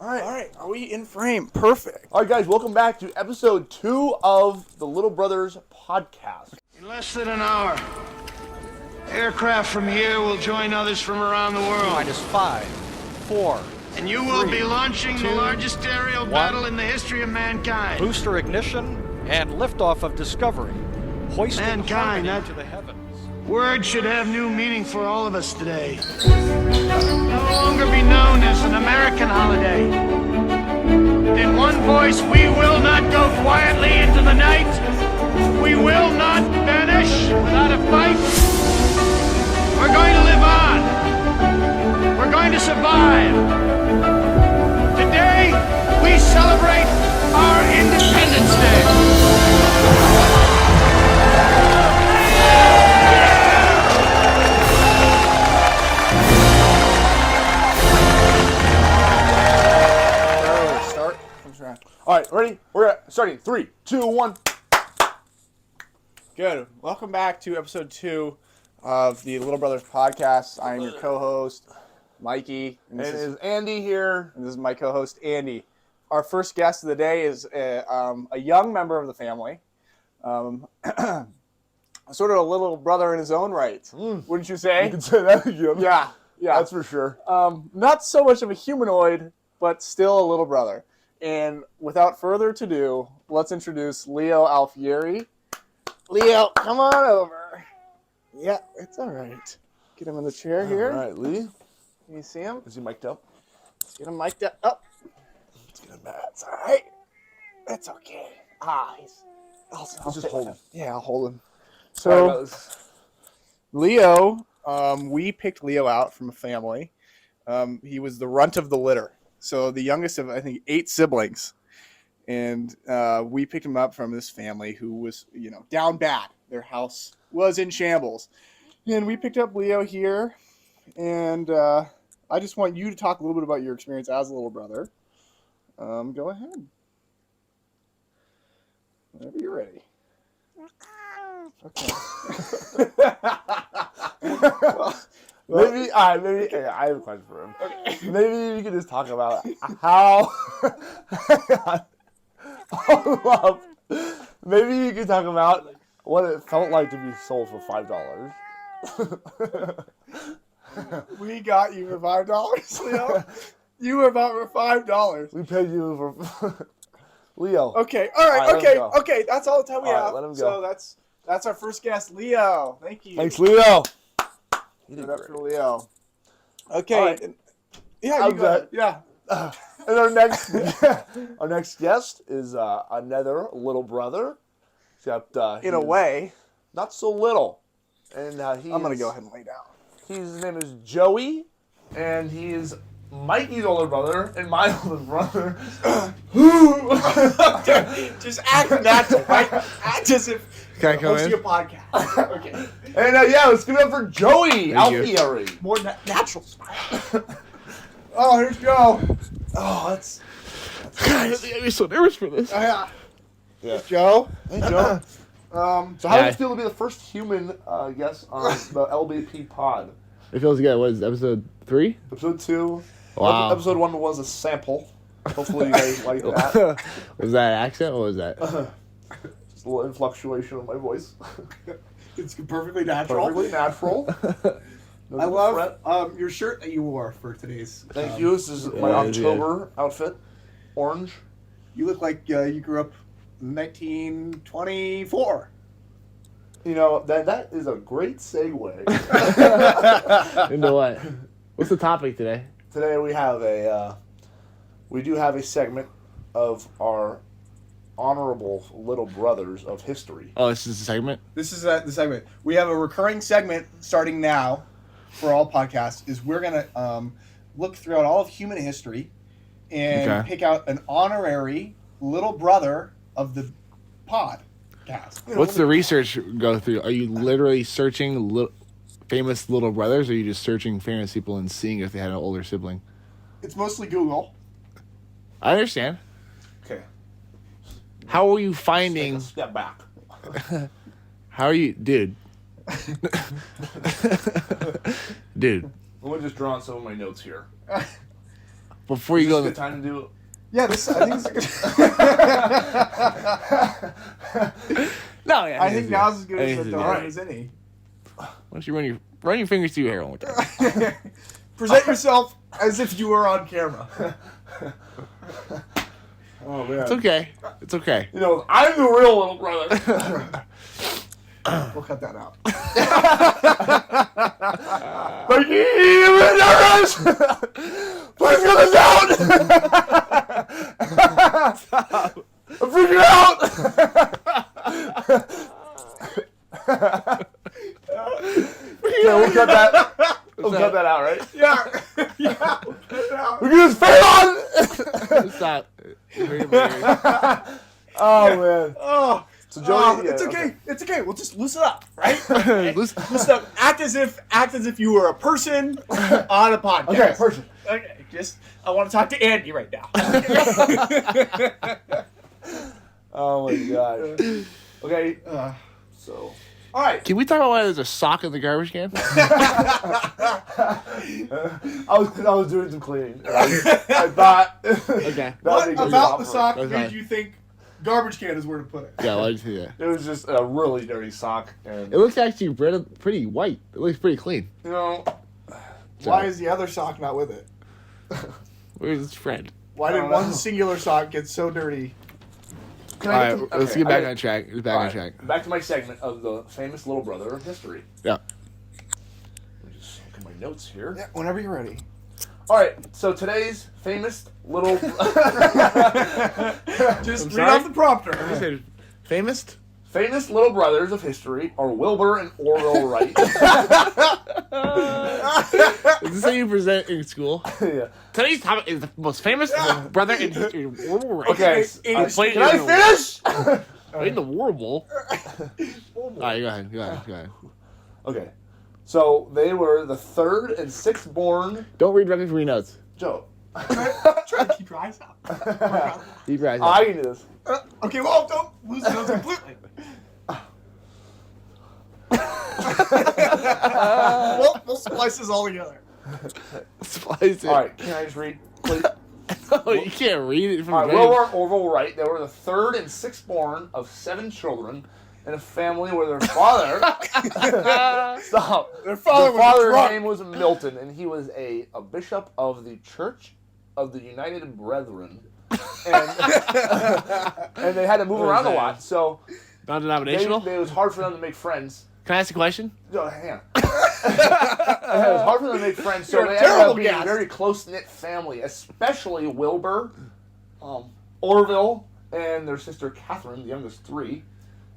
All right. Are we in frame? Perfect. All right, guys, welcome back to episode 2 of the Little Brothers podcast. In less than an hour, aircraft from here will join others from around the world. -5, 4. And you will 3, be launching 2, the largest aerial 1. battle in the history of mankind. Booster ignition and liftoff of Discovery. Hoisting Mankind, harmony to the heavens. Word should have new meaning for all of us today. No longer be known as an American holiday. In one voice, we will not go quietly into the night. We will not vanish without a fight. We're going to live on. We're going to survive. Today, we celebrate our Independence Day. Start from scratch. All right, ready? We're starting. 3, 2, 1. Good. Welcome back to episode 2 of the Little Brothers podcast. I am your co-host, Mikey. And this is Andy here. And this is my co-host, Andy. Our first guest of the day is a young member of the family. Sort of a little brother in his own right. Wouldn't you say? You can say that again. Yeah. That's for sure. Not so much of a humanoid, but still a little brother. And without further ado, let's introduce Leo Alfieri. Leo, come on over. Yeah, it's all right. Get him in the chair here. All right, Lee. Can you see him? Is he mic'd up? Let's get him mic'd up. Oh, Let's get him back. it's all right. It's okay. I'll just hold him. Yeah, I'll hold him. Sorry about So, this. Leo, we picked Leo out from a family. He was the runt of the litter. So the youngest of, I think, 8 siblings. And we picked him up from this family who was, down bad. Their house was in shambles. And we picked up Leo here. And I just want you to talk a little bit about your experience as a little brother. Go ahead. Whenever you're ready. Okay. Maybe I have a question for him. Okay. Maybe you could just talk about how. Maybe you could talk about what it felt like to be sold for $5. We got you for $5, Leo. You were bought for $5. We paid you for Leo. Okay, all right, All right, let him go. okay. That's all the time we All right, have. let him So go. that's our first guest, Leo. Thank you. Thanks, Leo. You Give did it up great. for Leo. Okay. All right. Yeah, I'm you got it. good. Yeah. And our next guest is another little brother, except In a way, not so little. And I'm gonna go ahead and lay down. His name is Joey, and he is Mikey's older brother and my older brother. Just act natural, right? Act as if Can I come hosting in? a podcast. Okay. And let's give it up for Joey Thank you. Alfieri. More natural smile. Oh, here's Joe. Oh, that's God, I'm so nervous for this. Yeah. Yeah. Joe. Hey, Joe. Um, So how Yeah. does it feel to be the first human guest on the LBP pod? It feels good. What is it, episode 3? Episode 2. Wow. Episode 1 was a sample. Hopefully you guys like that. Was that an accent? What was that? Just a little fluctuation of my voice. it's perfectly natural. Perfectly natural. No I fret. love your shirt that you wore for today's. Thank you. This is my Yeah, October outfit. Orange. You look like you grew up in 1924. You know, that is a great segue. Into what? What's the topic today? Today we have we do have a segment of our honorable little brothers of history. Oh, this is a segment? This is the segment. We have a recurring segment starting now for all podcasts. Is we're gonna look throughout all of human history and Okay. pick out an honorary little brother of the podcast. What's the research go through? Are you literally searching famous little brothers, or are you just searching famous people and seeing if they had an older sibling? It's mostly Google. I understand. Okay. How are you Take a finding... step back. How are you... Dude. Dude. I'm gonna just draw on some of my notes here. Before you Is this go, a good time to do it? Yeah, I think it's a good. no, yeah, I think now's as good as Anything the to do. time Alright. as any. Why don't you run your fingers through your hair one more time? Present yourself as if you were on camera. Oh man. It's okay. It's okay. You know, I'm the real little brother. We'll cut that out. Like, you nervous? Please get this out! I'm freaking out! Yeah, we'll cut that. We'll cut that out, right? Yeah. Yeah. We'll cut it out. We get this fan on! Stop. Oh man. Oh. So Joey, It's okay. It's okay. We'll just loosen up, right? Listen, Loosen up. Act as if you were a person on a podcast. Okay, person. Okay. Just I want to talk to Andy right now. Oh my god. Okay. So. All right. can we talk about why there's a sock in the garbage can? I was doing some cleaning. I thought. Okay. What That about the sock That's made fine. you think garbage can is where to put it? Yeah, why did you see that? It was just a really dirty sock, and It looks actually pretty white. It looks pretty clean. you know, Why is the other sock not with it? Where's its friend? Why I did don't one know. singular sock get so dirty? can All I right, get to- let's okay, get back I- on track. Get back all on right, track. Back to my segment of the famous little brother of history. Yeah. Let me just look at my notes here. Yeah, whenever you're ready. All right, so today's famous little. Just read sorry? off the prompter. Famous? Famous little brothers of history are Wilbur and Orville Wright. Is this how you present in school? Yeah. Today's topic is the most famous brother in history. Okay, English played can I in the- finish? In the War Bowl. All right, go ahead. Go ahead. Okay, so they were the third and sixth born. Don't read directly from your notes. Joe. Try to keep your eyes out. Keep your eyes I can do this. Okay, well, don't lose those completely. We'll splice this all together. Splice it. All right, can I just read, please? Oh, you can't read it from All right, the Wilbur and Orville Wright. They were the third and sixth born of 7 children in a family where their father. Stop. Their father was a father's drunk. name was Milton, and he was a bishop of the Church of the United Brethren, and and they had to move around a lot, so Non-denominational? it was hard for them to make friends. Can I ask a question? No, hang on. It was hard for them to make friends, so You're a they ended terrible up being a guest. very close-knit family, especially Wilbur, Orville, and their sister Catherine, the youngest 3.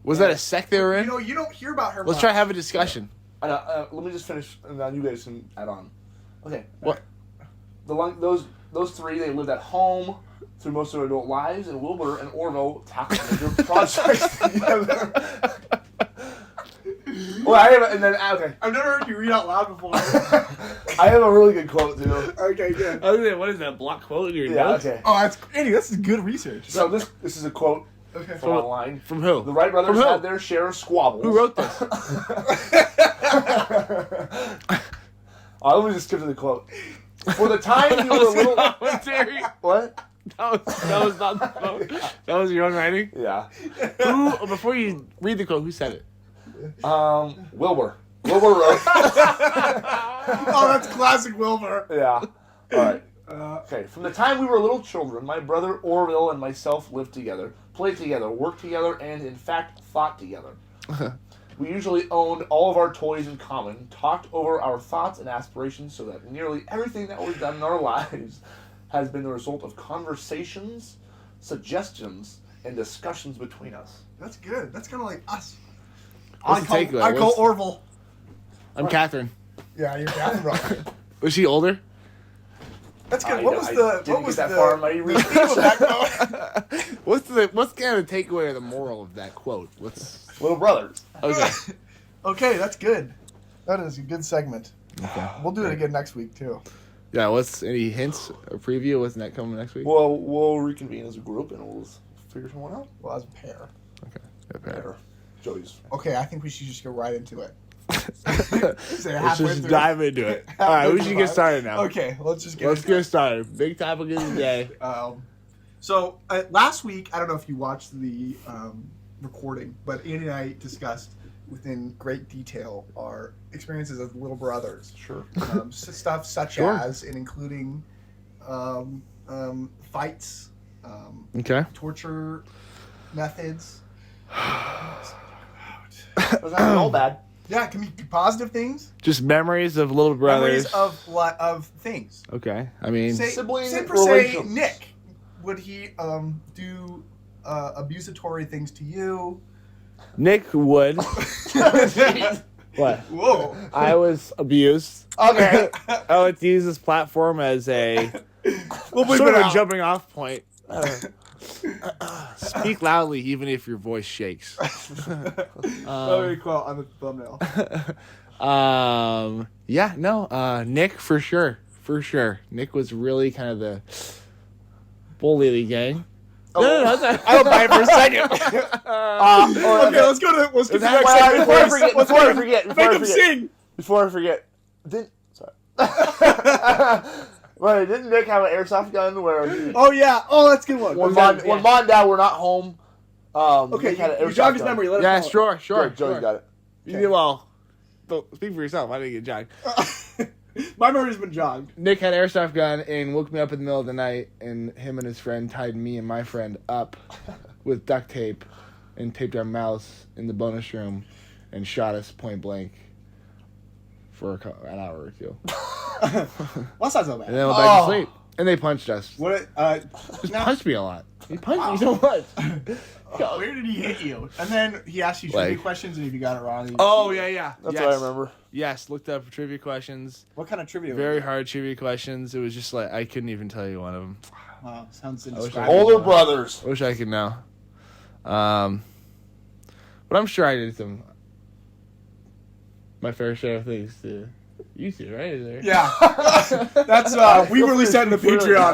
Was that a sect they were in? You don't hear about her. Let's much. try to have a discussion. And, let me just finish, and then you guys can add on. Okay. What? Those 3, they lived at home through most of their adult lives, and Wilbur and Orville tackled major projects together. Well, okay. I've never heard you read out loud before. I have a really good quote too. Okay, good. What is that block quote in your Yeah. Okay. Oh, that's Andy. This is good research. So this is a quote Okay. from online. From who? The Wright brothers From who? had their share of squabbles. Who wrote this? Let me just skip to the quote. For the time you were a little. Commentary. What? That was not the quote. That was your own writing? Yeah. Who, before you read the quote, who said it? Wilbur. Wilbur wrote. Oh, that's classic Wilbur. Yeah. All right. Okay. From the time we were little children, my brother Orville and myself lived together, played together, worked together, and in fact thought together. We usually owned all of our toys in common, talked over our thoughts and aspirations, so that nearly everything that was done in our lives has been the result of conversations, suggestions, and discussions between us. That's good. That's kind of like us. What's the takeaway? I call What's- Orville. I'm Catherine. Yeah, you're Catherine brother. Was she older? That's good. I What was didn't the? get What was that the? far in my the research. theme of that quote? What's kind of the takeaway or the moral of that quote? Little brothers. Okay. Okay, that's good. That is a good segment. Okay. We'll do it again next week too. Yeah. What's any hints or preview? Wasn't that coming next week? Well, we'll reconvene as a group and we'll figure someone out. Well, as a pair. Okay. Better. Joey's. Okay, I think we should just go right into it. Let's just dive into it. All right, we should get started now. Okay, let's just get Let's get started. Big topic of the day. So last week, I don't know if you watched the recording, but Andy and I discussed within great detail our experiences as little brothers. Sure. Stuff such Sure. as and including fights, Okay. torture methods. It was not all bad. Yeah, it can be positive things. Just memories of little brothers. Memories of things. Okay. I mean, Say, Sibling say per se, relations. Nick, would he do abusatory things to you? Nick would. What? Whoa. I was abused. Okay. I like to use this platform as a We'll bleep sort it of a out. jumping off point. Speak loudly, even if your voice shakes. Very cool on the thumbnail. Yeah, no, Nick for sure. Nick was really kind of the bully of the gang. No, that's not. I don't buy it for a second. Okay, let's go to let's get to the next segment. Before I forget, Make him sing. Before I forget, sorry. Wait, didn't Nick have an airsoft gun where Oh yeah. Oh, that's a good one. when mom and dad were not home? Okay, Nick had an you airsoft jog his gun. memory. Let Yeah, us know. sure. Joey's got it. You did well. Don't speak for yourself. I didn't get jogged. My memory's been jogged. Nick had an airsoft gun and woke me up in the middle of the night, and him and his friend tied me and my friend up with duct tape and taped our mouths in the bonus room and shot us point blank for an hour or two. Well, that's not so bad. And then went back to sleep. And they punched us. What? Just punched me a lot. He punched me so much. Where did he hit you? And then he asked you trivia Like- questions, and if you got it wrong, he Oh, yeah. That's yes. what I remember. Yes, looked up trivia questions. What kind of trivia? Very hard trivia questions. It was just like, I couldn't even tell you one of them. Wow, sounds wish I- indescribable. Older brothers. I wish I could know. But I'm sure I did my fair share of things to you two, right? Is there? Yeah, that's we released that in the Patreon.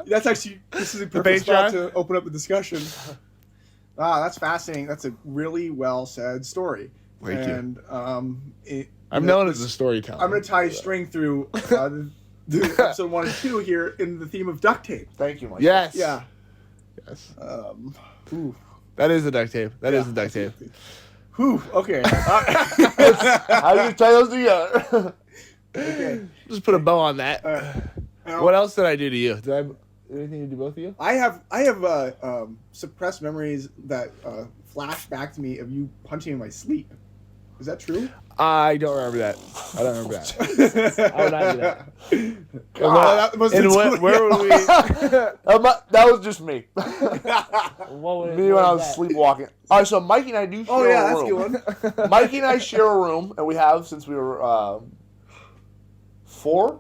That's actually this is a perfect spot Patreon? to open up the discussion. Ah, that's fascinating. That's a really well said story. Thank you. And I'm known as a storyteller. I'm going to tie a string through the episode 1 and 2 here in the theme of duct tape. Thank you, Mike. Yes. Yeah. Yes. Ooh. That is the duct tape. That is Yeah. the duct tape. Whew. Okay. How do you tie those together? Okay. Just put a bow on that. Now, What else did I do to you? Did I anything to do both of you? I have suppressed memories that flash back to me of you punching in my sleep. Is that true? I don't remember that. I don't remember that. I would not do that. That must have And been where would we? That was just me. What would, Me when I was sleepwalking. All right, so Mikey and I do share Oh yeah, a that's a room. good one. Mikey and I share a room, and we have since we were 4.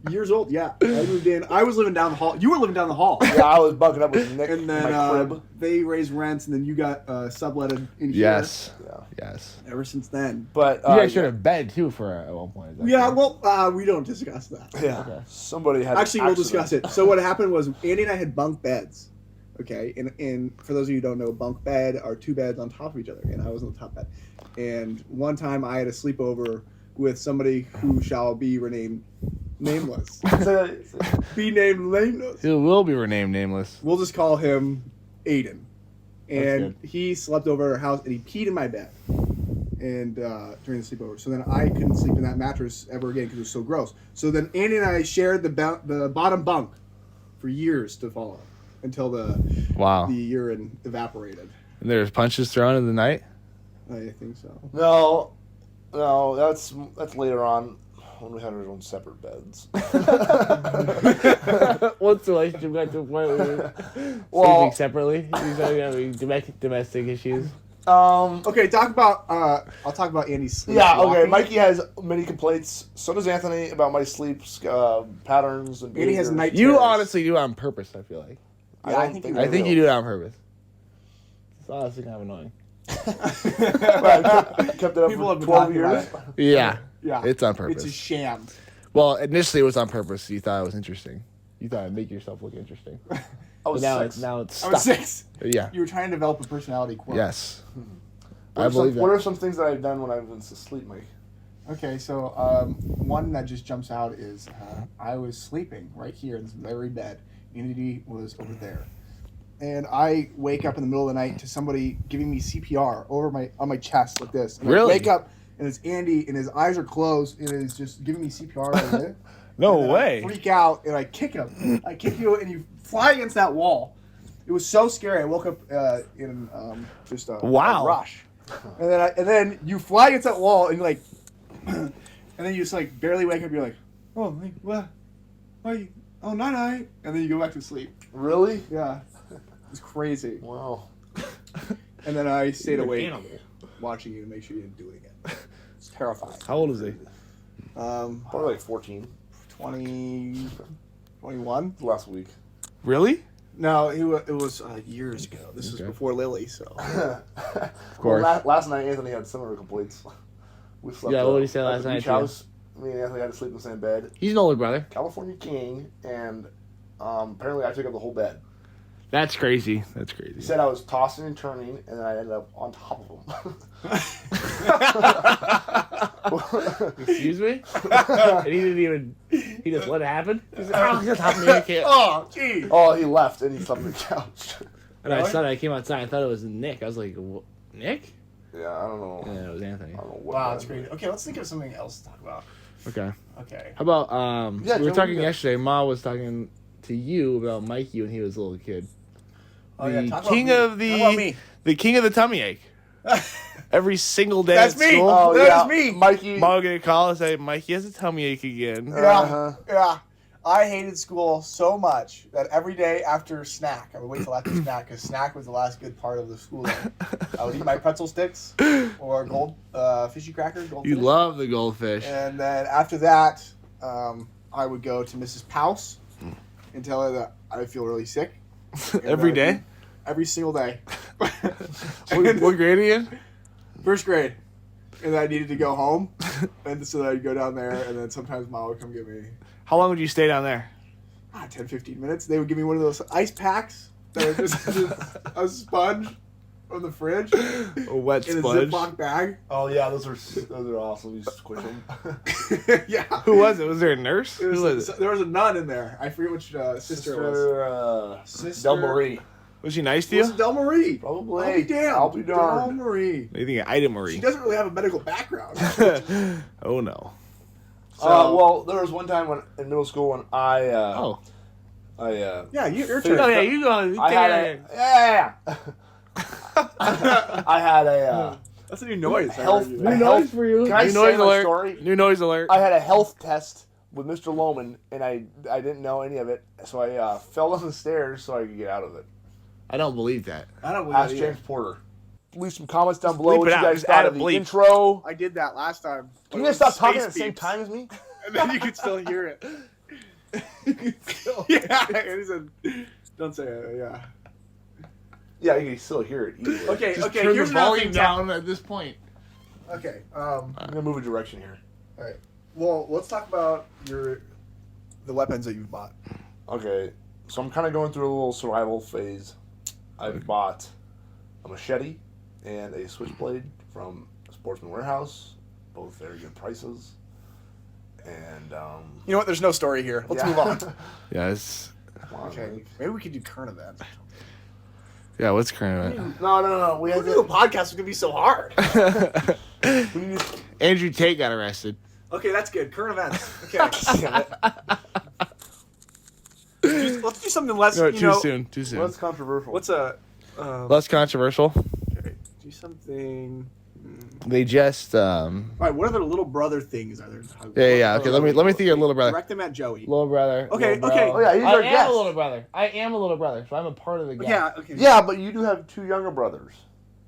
Years old, yeah. I moved in. I was living down the hall. You were living down the hall. Yeah, I was bunking up with Nick And in then my crib. they raised rents, and then you got subletted in here. Yes. Yeah. Yes. Ever since then. But You guys shared a bed too for at one point. Is that Yeah, correct? well, we don't discuss that. Yeah. Okay. Somebody had Actually, an we'll accident. discuss it. So what happened was Andy and I had bunk beds. Okay, and for those of you who don't know, bunk bed are 2 beds on top of each other, and I was on the top bed. And one time I had a sleepover with somebody who shall be renamed nameless. Be named nameless. He will be renamed nameless. We'll just call him Aiden. And good. he slept over at our house, and he peed in my bed. And during the sleepover, so then I couldn't sleep in that mattress ever again because it was so gross. So then Andy and I shared the bottom bunk for years to follow until the Wow. urine evaporated. And there's punches thrown in the night. I think so. No, that's later on when we had our own separate beds. What's the relationship got to a point where Well- sleeping separately? You said having domestic issues. Okay, talk about. I'll talk about Andy's sleep. Yeah, okay. walking. Mikey has many complaints. So does Anthony about my sleep patterns and Andy has behaviors. night You terrors. honestly do it on purpose. I feel like. Yeah, I think I think you do it on purpose. It's honestly kind of annoying. I kept it up People for have been 12 talking years. about it. Yeah. Yeah, It's on It's purpose. a sham. Well, initially it was on purpose. You thought it was interesting. You thought it'd make yourself look interesting. I But was now 6. it's I was stuck. 6. Yeah. You were trying to develop a personality quirk. Yes. I believe What that. are some things that I've done when I've been asleep, Mike? Okay, so one that just jumps out is I was sleeping right here in this very bed. Unity was over there, and I wake up in the middle of the night to somebody giving me CPR on my chest like this. And Really? I wake up and it's Andy, and his eyes are closed, and is just giving me CPR like this. No And then way. I freak out and I kick him. I kick you, and you fly against that wall. It was so scary. I woke up in just a rush, and then you fly against that wall, and you're like. And then you just like barely wake up. You're like, oh, like, what? Why? Oh, night. And then you go back to sleep. Really? Yeah, it's crazy. Wow. And then I stayed You're an awake animal. watching you to make sure you didn't do it again. It's terrifying. How old is he? Probably like 14. 20, 21. Last week. Really? No, it was years ago. This was Okay. before Lily, so. Of course. Well, last night Anthony had similar complaints. We slept. Yeah, what did he say at last the night beach to you? house. Me and Anthony had to sleep in the same bed. He's an older brother. California King, and apparently I took up the whole bed. That's crazy. That's He crazy. said I was tossing and turning, and then I ended up on top of him. Excuse me? And he didn't even. He just let it happen. He's like, oh, he's on top of me. I can't. Oh, gee. Oh, he left, and he slept on the couch. And I saw that. I came outside. I thought it was Nick. I was like, Nick? Yeah, I don't know. And then it was Anthony. I don't know what. Wow, that's crazy. Okay, let's think of something else to talk about. Okay. Okay. How about Yeah, we were Joe, talking yeah. yesterday. Ma was talking to you about Mikey when he was a little kid. Oh, yeah, The talk about king me. of Talk the about me. the king of the tummy ache. Every single day That's at me. school, Oh, that is me. Mikey. Ma would get a call and say, "Mikey has a tummy ache again." Yeah, yeah. I hated school so much that every day after snack, I would wait till after snack because snack was the last good part of the school day. I would eat my pretzel sticks or fishy crackers. You Goldfish. love the goldfish. And then after that, I would go to Mrs. Pouse and tell her that I feel really sick. Every day? Every single day. What grade are you in? First grade. And I needed to go home. And so I'd go down there, and then sometimes Mom would come get me. How long would you stay down there? 10, 15 minutes. They would give me one of those ice packs that were just a sponge from the fridge in A wet a sponge. Ziploc bag. Oh yeah, those are awesome. You squish them. Yeah. Who was it? Was there a nurse? It was, Who was it? There was a nun in there. I forget which sister it was. Sister Del Marie. Was she nice to It you? was Del Marie. Probably. I'll be damned. I'll be darned. Del Marie. What do you think of Ida She Marie? doesn't really have a medical background. Oh no. Well, there was one time in middle school when I Yeah, your Food. turn. Oh, yeah, you go. I had I had a That's a new noise. I health. heard you. a New health- noise for you. Can I New say noise my alert. story? New noise alert. I had a health test with Mr. Lohman, and I didn't know any of it, so I fell down the stairs so I could get out of it. I don't believe that. I don't Ask believe it. James Porter. Leave some comments down below bleep what it you out. guys Just thought add of a the bleep. intro. I did that last time. Can you guys stop talking Space at the same beeps. time as me? And then you could still hear it. Yeah, it said, don't say it. Yeah. Yeah, you can still hear it. Easily. Okay. Just Okay. turn Here's the another volume thing. down at this point. Okay. I'm gonna move a direction here. All right. Well, let's talk about the weapons that you've bought. Okay, so I'm kind of going through a little survival phase. I've bought a machete and a switchblade from Sportsman Warehouse, both very good prices. And You know what? There's no story here. Let's move on. Yes. come on, Okay. Mike. Maybe we could do current events. Yeah. What's current event? No. We We have do a to. podcast. It's gonna be so hard. We need, Andrew Tate got arrested. Okay, that's good. Current events. Okay. Let's do something less. No, you too know, soon. Too soon. what's controversial? What's a Less controversial. okay, do something. They just All right, what other little brother things are there? Yeah. Okay. Let me think of your little brother. Direct them at Joey. Little brother. Okay, little okay. bro. Oh yeah, he's I our am guest. a little brother. I am a little brother, so I'm a part of the gang. Yeah. Okay. Yeah, but you do have two younger brothers.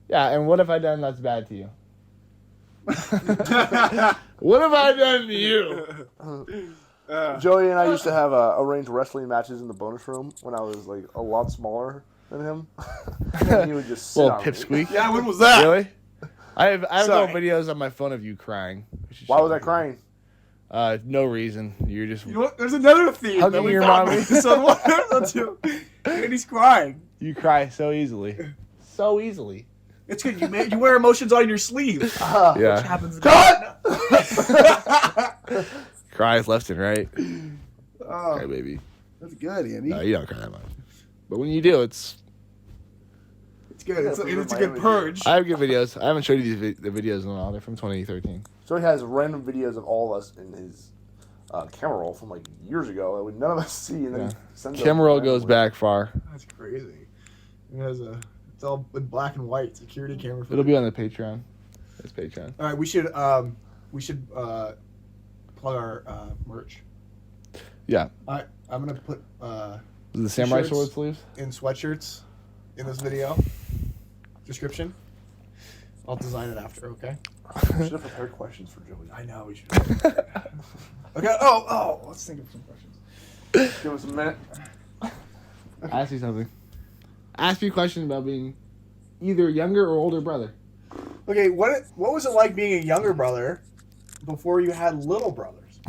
Yeah. And what have I done that's bad to you? What have I done to you? Joey and I used to have arranged wrestling matches in the bonus room when I was like a lot smaller than him. And he would just sit Little on me. pipsqueak. Yeah. When was that? Really? I have no Sorry. videos on my phone of you crying. Why was I crying? No reason. You're just You know what? There's another theme. Hugging that we your found mommy. in episode 1 or 2. And he's crying. you cry so easily. So easily. It's good. You wear emotions on your sleeve. Yeah. Which happens. Cries left and right. Oh, Okay, baby. that's good, Andy. No, you don't cry that much. But when you do, it's good. It's a good purge. I have good videos. I haven't showed you the videos in a while. They're from 2013. So he has random videos of all of us in his camera roll from like years ago that none of us see, and then he sends them Camera roll goes randomly. back far. That's crazy. It's all in black and white security camera. It'll be on the Patreon. It's Patreon. All right, we should plug our merch. Yeah. I'm gonna put The samurai T-shirts. sword sleeves. in sweatshirts in this video description. I'll design it after. Okay. We should have prepared questions for Joey. I know we should. Okay. Oh. Let's think of some questions. Give us a minute. Ask you something. Ask me a question about being either younger or older brother. Okay. What was it like being a younger brother before you had little brothers?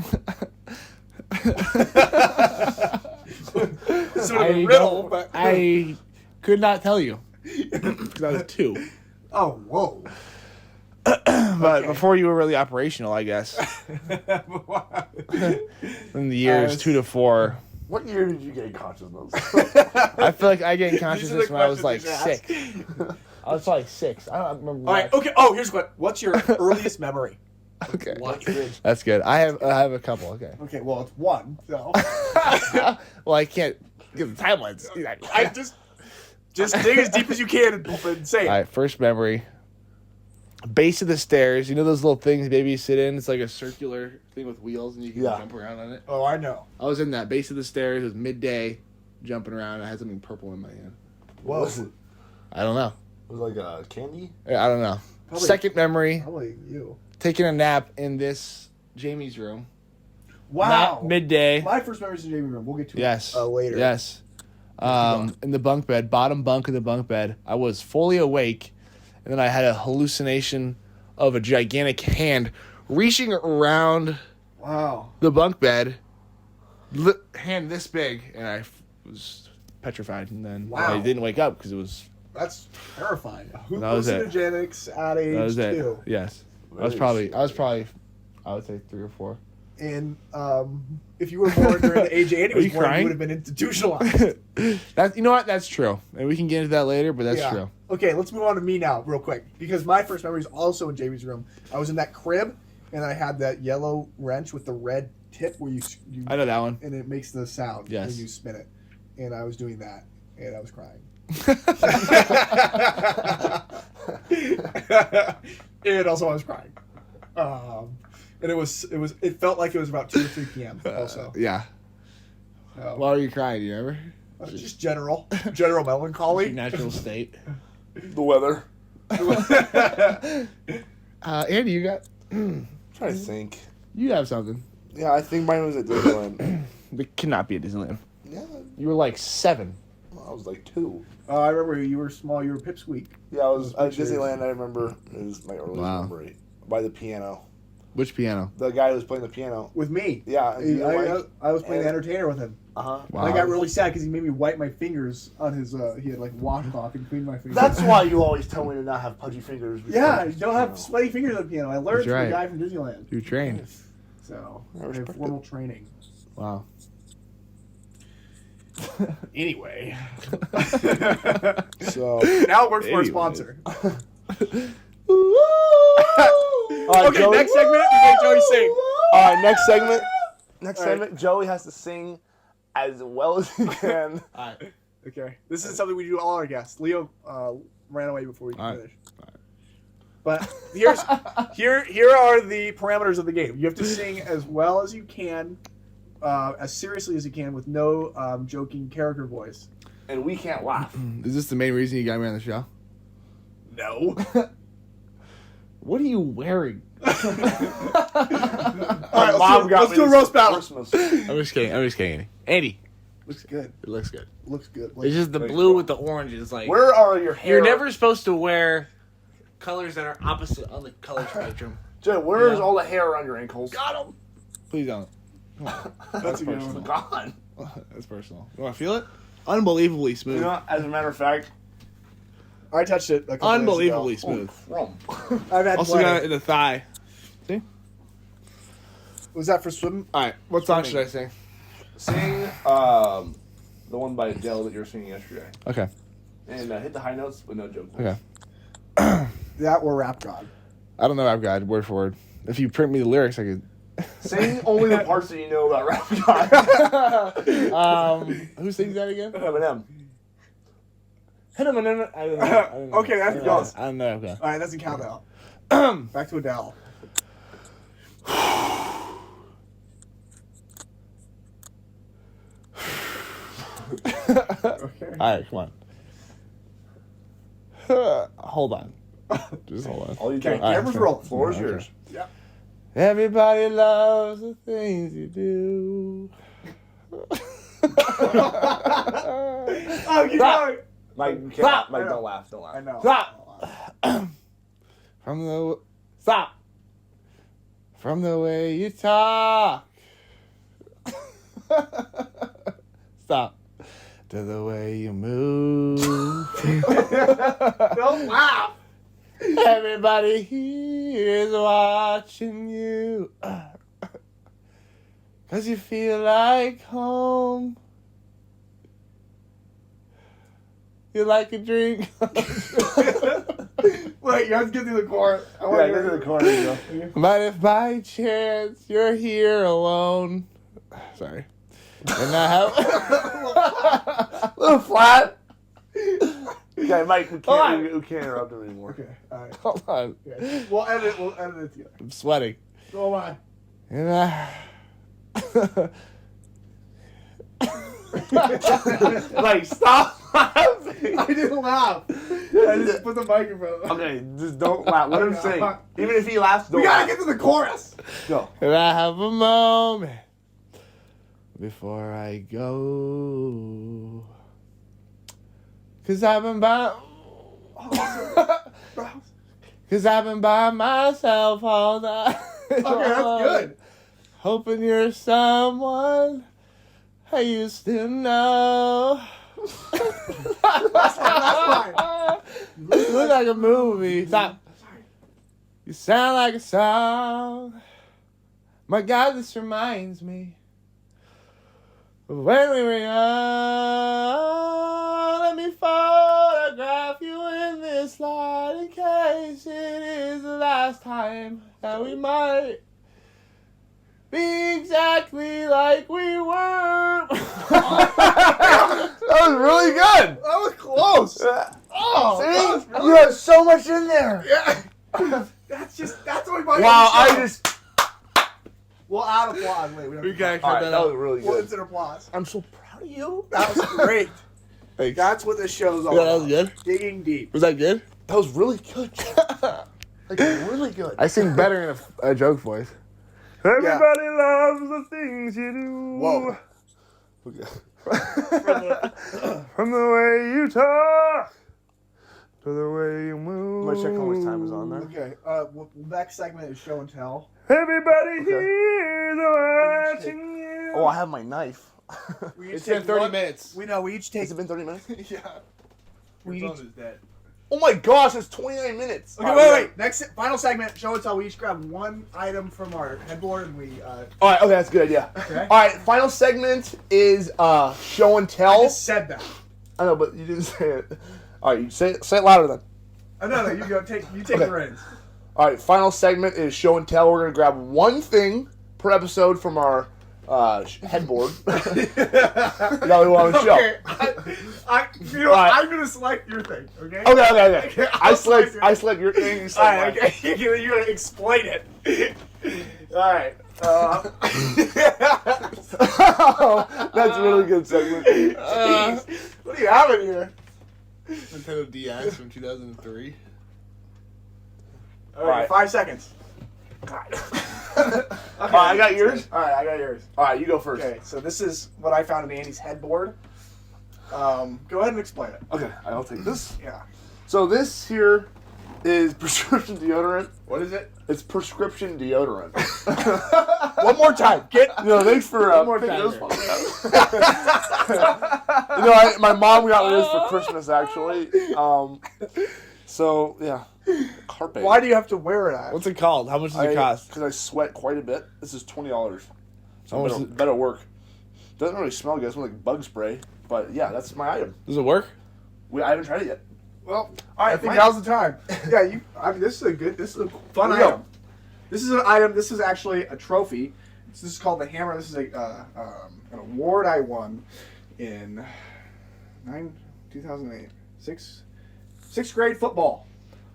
Sort of a riddle, but I could not tell you because I was 2. oh, whoa. But before you were really operational, I guess. In the years 2 to 4. What year did you gain consciousness? I feel like I gained consciousness when I was like questions 6. I was probably 6. I don't remember. All right. Okay. Oh, here's what. What's your earliest memory? Okay. What? That's good. I have a couple. Okay. Okay. Well, it's one. So Well, I can't give the timelines. I just dig as deep as you can and say it. All right. First memory. Base of the stairs. You know those little things babies sit in? It's like a circular thing with wheels, and you can jump around on it. Oh, I know. I was in that base of the stairs. It was midday, jumping around. I had something purple in my hand. What was it? I don't know. It was like candy? I don't know. Probably- Second memory. Probably you. Taking a nap in this Jamie's room. Wow. Not midday. My first memories in the Jamie room. We'll get to Yes. it later. Yes. In the bunk bed, bottom bunk of the bunk bed. I was fully awake, and then I had a hallucination of a gigantic hand reaching around Wow. the bunk bed, hand this big, and I was petrified. And then Wow. I didn't wake up because it was. That's terrifying. That was it. Hallucinogenics at age That was it. 2. Yes. I was probably. I would say 3 or 4. And if you were born during the age Andy Are was you born, crying? you would have been institutionalized. You know what? That's true, and we can get into that later. But that's true. Okay, let's move on to me now, real quick, because my first memory is also in Jamie's room. I was in that crib, and I had that yellow wrench with the red tip where you I know that one. and it makes the sound Yes. when you spin it. And I was doing that, and I was crying. And also I was crying. And it felt like it was about 2 or 3 p.m. also. Yeah. So, Why are you crying? Do you remember? just general melancholy. Natural state. The weather. Andy, you got. I'm trying to think. You have something. Yeah, I think mine was at Disneyland. It cannot be at Disneyland. Yeah, You were like 7. I was like 2. I remember you were small. You were pipsqueak. Yeah, I was at Pictures. Disneyland. I remember it was my earliest Wow. memory by the piano. Which piano? The guy who was playing the piano. With me. Yeah, and you were like, I was playing the entertainer with him. uh-huh. Wow. I got really sad because he made me wipe my fingers on his. He had like washcloth and cleaned my fingers. That's why you always tell me to not have pudgy fingers. before Yeah, the you don't have piano. sweaty fingers on the piano. I learned That's from right. a guy from Disneyland. You trained. So I I have respect formal training. Wow. Anyway, So, now it works for our Anyway. sponsor. all right, Okay, Joey. next segment. We make Joey sing. All right, next segment. Next All right. segment. Joey has to sing as well as he can. All right. Okay, this is something we do to all our guests. Leo ran away before we All right. finished. But here are the parameters of the game. You have to sing as well as you can, as seriously as you can, with no joking character voice. And we can't laugh. Is this the main reason you got me on the show? No. What are you wearing? All right, Mom got let's me do a this roast battle. Christmas. I'm just kidding. Andy, Looks good. it looks good. Looks good. It's just the Thanks, blue bro. with the orange is like. Where are your hair? You're never supposed to wear colors that are opposite on the color spectrum. Joey, where's Yeah. all the hair around your ankles? Got him. Please don't. Come on. That's a good personal. one. Gone. That's personal. You want to feel it? Unbelievably smooth. You know, as a matter of fact, I touched it a couple Unbelievably days ago. smooth. Rum. I've had Also plenty. got it in the thigh. See? Was that for swim? All right. What song should I sing? Sing the one by Adele that you were singing yesterday. Okay. And hit the high notes with no joke. Okay. That or Rap God? I don't know Rap God word for word. If you print me the lyrics, I could. Sing only the parts that you know about Rap God. Who sings that again? Eminem. Hit him, I don't know. I don't know. Okay, that's good. I don't know. Okay. All right, doesn't count though. Back to Adele. Okay. All right, come on. Hold on. Just hold on. All you Okay, do. camera's rolling. Floor is Okay. yours. Yep. Everybody loves the things you do. Oh, keep Stop. going. Mike, you can't. Stop. Mike, don't laugh. Don't laugh. I know. Stop. From the way you talk. Stop. To the way you move. Don't laugh. Everybody here is watching you. 'Cause you feel like home. You like a drink. Wait, you have to get through the chorus. I Yeah, wanna go hear to the it. corner. You go. But if by chance you're here alone. Sorry. And I have. A little flat. Okay, Mike, we Hold on. can't interrupt him anymore. Okay, all right. Hold on. Okay. We'll edit it together. I'm sweating. Go on. And I. Like, stop laughing. I didn't laugh. I just put the microphone. Okay, just don't laugh. Let him sing. Even if he laughs, don't We gotta laugh. get to the chorus. Go. And I have a moment before I go. 'Cause I've been by. Cause I've been by myself all night. Okay, that's good. Hoping you're someone I used to know. That's fine. You look like a movie. Stop. You sound like a song. My God, this reminds me of when we were young. Let me photograph you in this light in case it is the last time that we might be exactly like we were. That was really good. That was close. Oh, See? that was really You have so much in there. Yeah. That's what we might Wow, do. I just. We'll add applause. Wait, we don't We gotta All right, cut that that was out. really We'll good. insert applause. I'm so proud of you. That was great. Thanks. That's what this show's all Yeah, about. that was good. Digging deep. Was that good? That was really good. Like, really good. I sing better in a joke voice. Everybody loves the things you do. Whoa. From the way you talk to the way you move. I'm gonna check how much time is on there. Okay. Next segment is show and tell. Everybody here's watching you. Oh, I have my knife. We each It's been take 30 one- minutes. We know. We each take. Has it been 30 minutes? Yeah. We each. Oh my gosh, it's 29 minutes. Okay, wait. Next final segment, show and tell. We each grab one item from our headboard and we. All right, okay, that's good. Yeah. Okay. All right, final segment is show and I tell. just said that. I know, but you didn't say it. All right, you say it louder then. Oh, no, you go. You take Okay. the reins. All right, final segment is show and tell. We're gonna grab one thing per episode from our headboard. That we want to show. Okay. You know, All right. I'm gonna select your thing. Okay. Okay. I'll I select yours. your thing. You All select right. mine. Okay. You're gonna explain it. All right. Oh, that's a really good segment. Jeez. What do you have in here? Nintendo DS from 2003. All right. right. 5 seconds. Okay. All right, I got yours. All right, I got yours. All right, you go first. Okay, so this is what I found in Andy's headboard. Go ahead and explain it. Okay, I'll take this. Yeah. So this here is prescription deodorant. What is it? It's prescription deodorant. One more time. Thanks for One more picking time this here. one. My mom got me this for Christmas, actually. So, yeah. Carpe. Why do you have to wear it? What's it called? How much does it cost? Because I sweat quite a bit. This is $20. So How much better, better work. Doesn't really smell good. It smells like bug spray. But, yeah, that's my item. Does it work? I haven't tried it yet. Well, All right, I think Mike. now's the time. Yeah, this is a fun Here we go. item. This is an item. This is actually a trophy. This is called the hammer. This is an award I won in 2008, sixth grade football.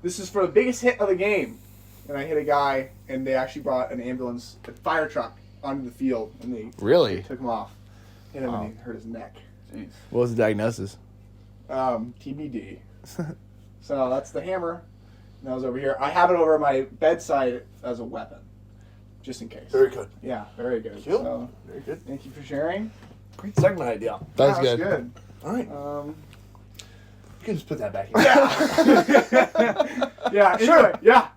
This is for the biggest hit of the game, and I hit a guy, and they actually brought an ambulance, a fire truck, onto the field, and they Really? took him off, hit him, and he hurt his neck. Jeez. What was the diagnosis? TBD. So that's the hammer. And that was over here. I have it over my bedside as a weapon, just in case. Very good. Yeah, very good. Cool. So, Very good. thank you for sharing. Great segment idea. That was Yeah, good. good. All right. Um, You can just put that back in. yeah, anyway, yeah.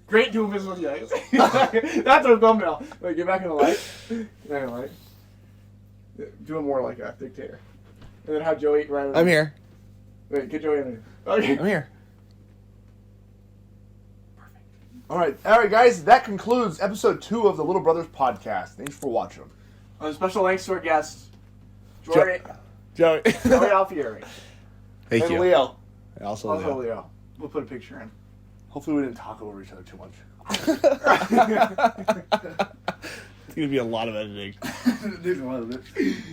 Great doing business with you guys. That's our thumbnail. Wait, get back in the light. Get back in the light. Do it more like a dictator. And then have Joey right over I'm here. Wait, get Joey in there. Okay. I'm here. All right, guys. That concludes episode 2 of the Little Brothers podcast. Thanks for watching. Special thanks to our guest, Joey Joey. Alfieri. Thank And you. Leo. Also, Also Leo. We'll put a picture in. Hopefully we didn't talk over each other too much. It's going to be a lot of editing. There's one of it.